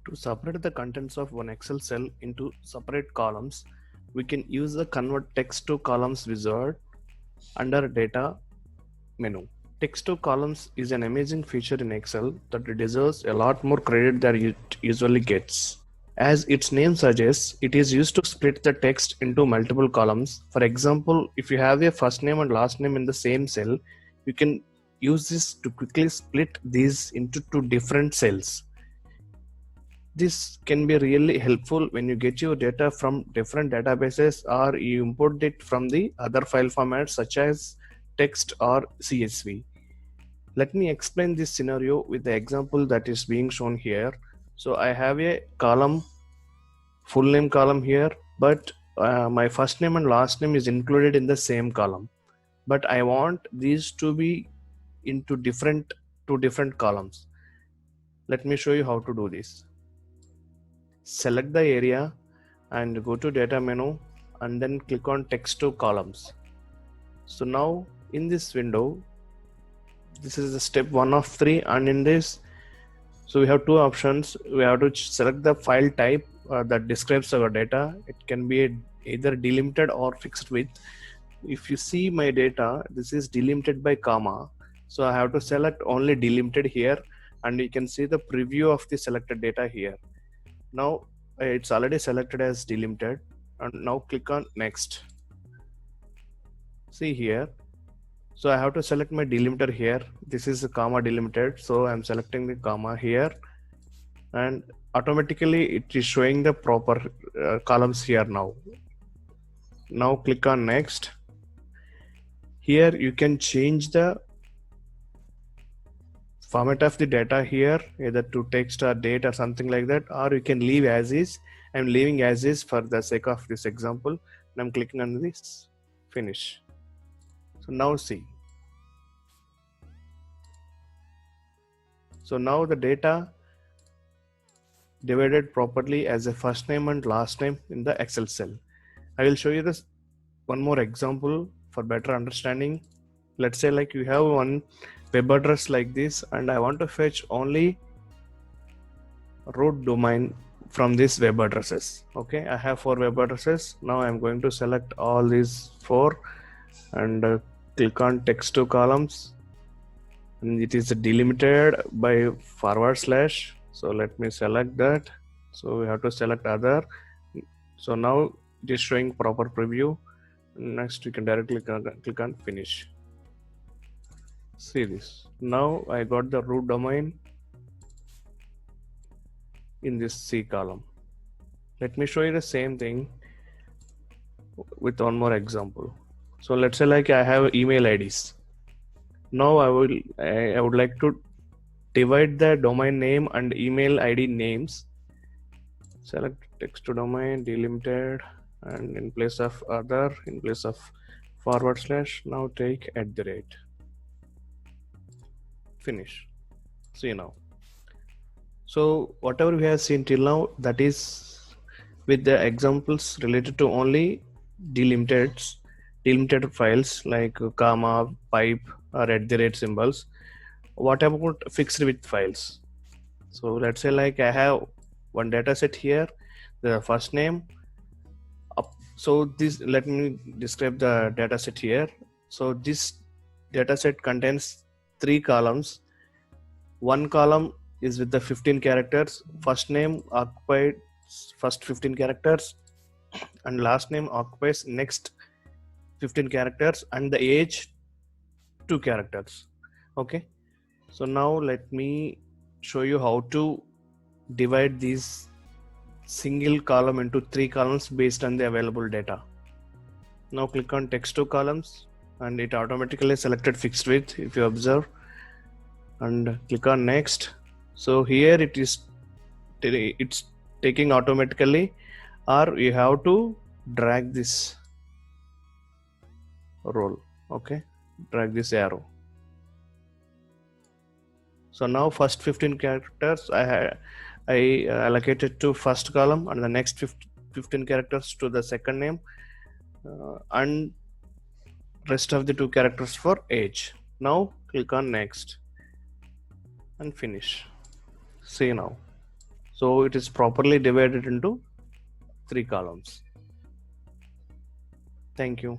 To separate the contents of one Excel cell into separate columns, we can use the Convert Text to Columns wizard under Data menu. Text to columns is an amazing feature in Excel that deserves a lot more credit than it usually gets. As its name suggests, it is used to split the text into multiple columns. For example, if you have a first name and last name in the same cell, you can use this to quickly split these into two different cells. This can be really helpful when you get your data from different databases or you import it from the other file formats such as text or CSV. Let me explain this scenario with the example that is being shown here. So I have a column, full name column here, but my first name and last name is included in the same column. But I want these to be into two different columns. Let me show you how to do this. Select the area and go to data menu and then click on text to columns. So now in this window, this is the step 1 of 3, and in this, so we have two options. We have to select the file type that describes our data. It can be either delimited or fixed width. If you see my data, this is delimited by comma, so I have to select only delimited here, and you can see the preview of the selected data here. Now it's already selected as delimited, and now click on next. See here, so I have to select my delimiter here. This is a comma delimited, so I'm selecting the comma here, and automatically it is showing the proper columns here now. Now click on next. Here you can change the format of the data here, either to text or date or something like that, or you can leave as is. I'm leaving as is for the sake of this example, and I'm clicking on this finish. So now see. So now the data divided properly as a first name and last name in the Excel cell. I will show you this one more example for better understanding. Let's say like you have one web address like this, and I want to fetch only root domain from these web addresses. Okay, I have 4 web addresses. Now I'm going to select all these 4 and click on text to columns, and it is delimited by /. So let me select that. So we have to select other. So now it is showing proper preview. Next you can directly click on finish. See this. Now I got the root domain in this C column. Let me show you the same thing with one more example. So let's say like I have email IDs. Now I would like to divide the domain name and email ID names. Select text to domain, delimited, and in place of other, in place of /, now take @ finish. See now. So whatever we have seen till now, that is with the examples related to only delimited files like comma, pipe, or @ symbols. What about fixed width files? So let's say like I have one data set here, the first name. So this, let me describe the data set here. So this data set contains 3 columns. One column is with the 15 characters. First name occupies first 15 characters, and last name occupies next 15 characters, and the age 2 characters. Okay, so now let me show you how to divide these single column into 3 columns based on the available data. Now click on text to columns, and it automatically selected fixed width if you observe, and click on next. So here it's taking automatically, or you have to drag this roll. Okay, drag this arrow. So now first 15 characters I allocated to first column, and the next 15 characters to the second name, and rest of the 2 characters for age. Now click on next and finish. See now. So it is properly divided into 3 columns. Thank you.